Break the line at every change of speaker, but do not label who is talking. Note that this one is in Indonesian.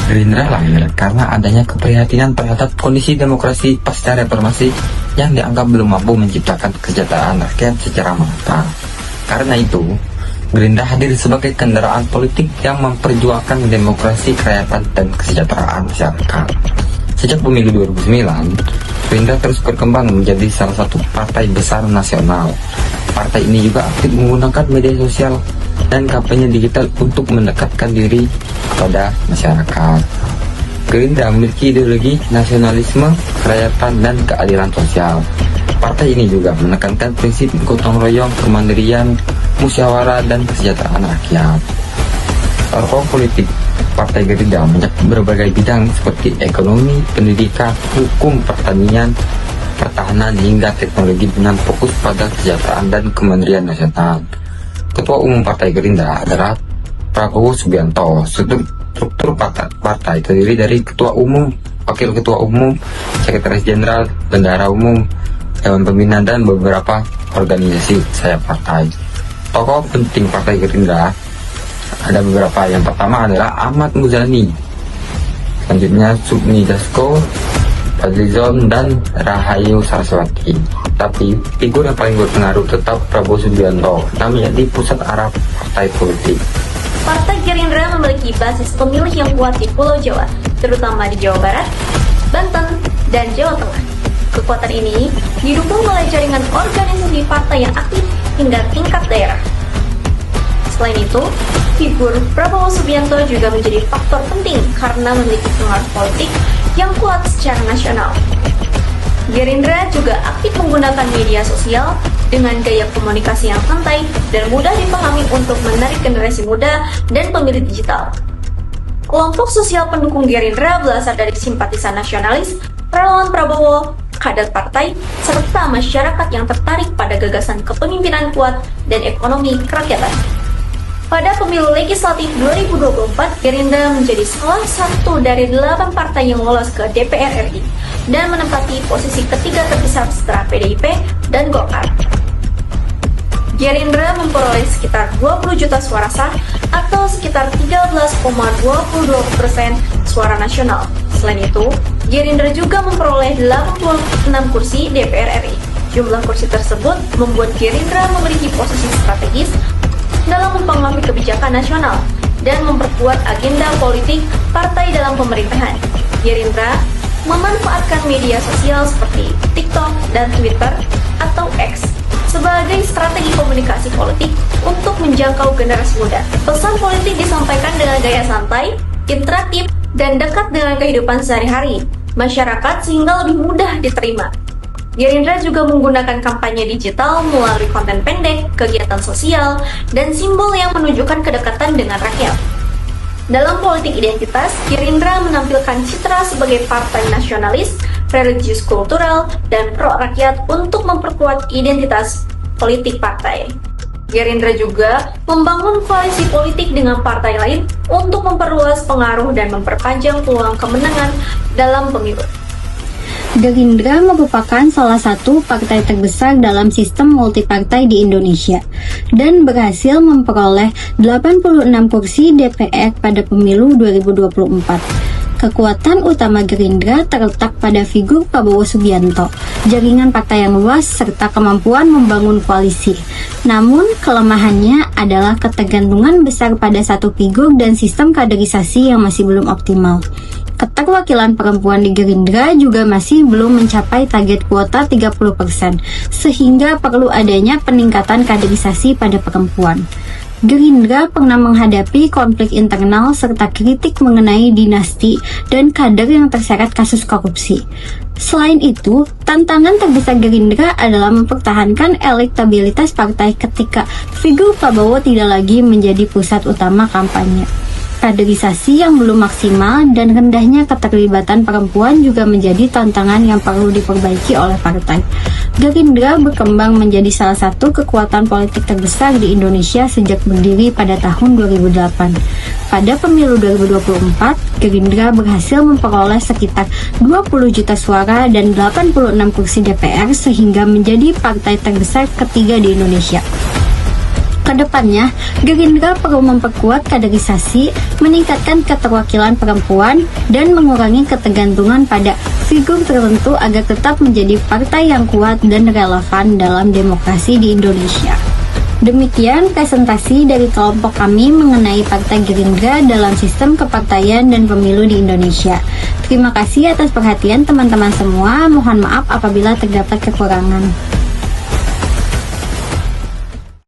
Gerindra lahir karena adanya keprihatinan terhadap kondisi demokrasi pasca reformasi yang dianggap belum mampu menciptakan kesejahteraan rakyat secara merata. Karena itu, Gerindra hadir sebagai kendaraan politik yang memperjuangkan demokrasi, kerakyatan, dan kesejahteraan masyarakat. Sejak pemilu 2009, Gerindra terus berkembang menjadi salah satu partai besar nasional. Partai ini juga aktif menggunakan media sosial dan kampanye digital untuk mendekatkan diri kepada masyarakat. Gerindra memiliki ideologi nasionalisme, kerakyatan, dan keadilan sosial. Partai ini juga menekankan prinsip gotong royong, kemandirian, musyawarah, dan kesejahteraan rakyat. Tokoh politik Partai Gerindra mencakup berbagai bidang seperti ekonomi, pendidikan, hukum, pertanian, pertahanan, hingga teknologi dengan fokus pada kesejahteraan dan kemandirian nasional. Ketua Umum Partai Gerindra adalah Prabowo Subianto. Struktur partai terdiri dari Ketua Umum, Wakil Ketua Umum, Sekretaris Jenderal, Bendahara Umum, Dewan Pembina, dan beberapa organisasi sayap partai. Tokoh penting Partai Gerindra ada beberapa. Yang pertama adalah Ahmad Muzani, selanjutnya Sugni Dasko, Fadlizon, dan Rahayu Saraswati. Tapi figur yang paling berpengaruh tetap Prabowo Subianto, yang menjadi pusat arah partai politik.
Partai Gerindra memiliki basis pemilih yang kuat di Pulau Jawa, terutama di Jawa Barat, Banten, dan Jawa Tengah. Kekuatan ini didukung oleh jaringan organisasi partai yang aktif hingga tingkat daerah. Selain itu, figur Prabowo Subianto juga menjadi faktor penting karena memiliki pengaruh politik yang kuat secara nasional. Gerindra juga aktif menggunakan media sosial dengan gaya komunikasi yang santai dan mudah dipahami untuk menarik generasi muda dan pemilih digital. Kelompok sosial pendukung Gerindra berasal dari simpatisan nasionalis, relawan Prabowo, kader partai, serta masyarakat yang tertarik pada gagasan kepemimpinan kuat dan ekonomi kerakyatan. Pada pemilu legislatif 2024, Gerindra menjadi salah satu dari 8 partai yang lolos ke DPR RI dan menempati posisi ketiga terbesar setelah PDIP dan Golkar. Gerindra memperoleh sekitar 20 juta suara sah atau sekitar 13,22% suara nasional. Selain itu, Gerindra juga memperoleh 86 kursi DPR RI. Jumlah kursi tersebut membuat Gerindra memiliki posisi strategis dalam mempengaruhi kebijakan nasional dan memperkuat agenda politik partai dalam pemerintahan. Gerindra memanfaatkan media sosial seperti TikTok dan Twitter atau X sebagai strategi komunikasi politik untuk menjangkau generasi muda. Pesan politik disampaikan dengan gaya santai, interaktif, dan dekat dengan kehidupan sehari-hari masyarakat sehingga lebih mudah diterima. Gerindra juga menggunakan kampanye digital melalui konten pendek, kegiatan sosial, dan simbol yang menunjukkan kedekatan dengan rakyat. Dalam politik identitas, Gerindra menampilkan citra sebagai partai nasionalis, religius kultural, dan pro-rakyat untuk memperkuat identitas politik partai. Gerindra juga membangun koalisi politik dengan partai lain untuk memperluas pengaruh dan memperpanjang peluang kemenangan dalam pemilu.
Gerindra merupakan salah satu partai terbesar dalam sistem multipartai di Indonesia dan berhasil memperoleh 86 kursi DPR pada pemilu 2024. Kekuatan utama Gerindra terletak pada figur Prabowo Subianto, jaringan partai yang luas, serta kemampuan membangun koalisi. Namun, kelemahannya adalah ketergantungan besar pada satu figur dan sistem kaderisasi yang masih belum optimal. Keterwakilan perempuan di Gerindra juga masih belum mencapai target kuota 30%, sehingga perlu adanya peningkatan kaderisasi pada perempuan. Gerindra pernah menghadapi konflik internal serta kritik mengenai dinasti dan kader yang terseret kasus korupsi. Selain itu, tantangan terbesar Gerindra adalah mempertahankan elektabilitas partai ketika figur Prabowo tidak lagi menjadi pusat utama kampanye. Kaderisasi yang belum maksimal dan rendahnya keterlibatan perempuan juga menjadi tantangan yang perlu diperbaiki oleh partai. Gerindra berkembang menjadi salah satu kekuatan politik terbesar di Indonesia sejak berdiri pada tahun 2008. Pada pemilu 2024, Gerindra berhasil memperoleh sekitar 20 juta suara dan 86 kursi DPR sehingga menjadi partai terbesar ketiga di Indonesia. Kedepannya, Gerindra perlu memperkuat kaderisasi, meningkatkan keterwakilan perempuan, dan mengurangi ketergantungan pada figur tertentu agar tetap menjadi partai yang kuat dan relevan dalam demokrasi di Indonesia. Demikian presentasi dari kelompok kami mengenai Partai Gerindra dalam sistem kepartaian dan pemilu di Indonesia. Terima kasih atas perhatian teman-teman semua. Mohon maaf apabila terdapat kekurangan.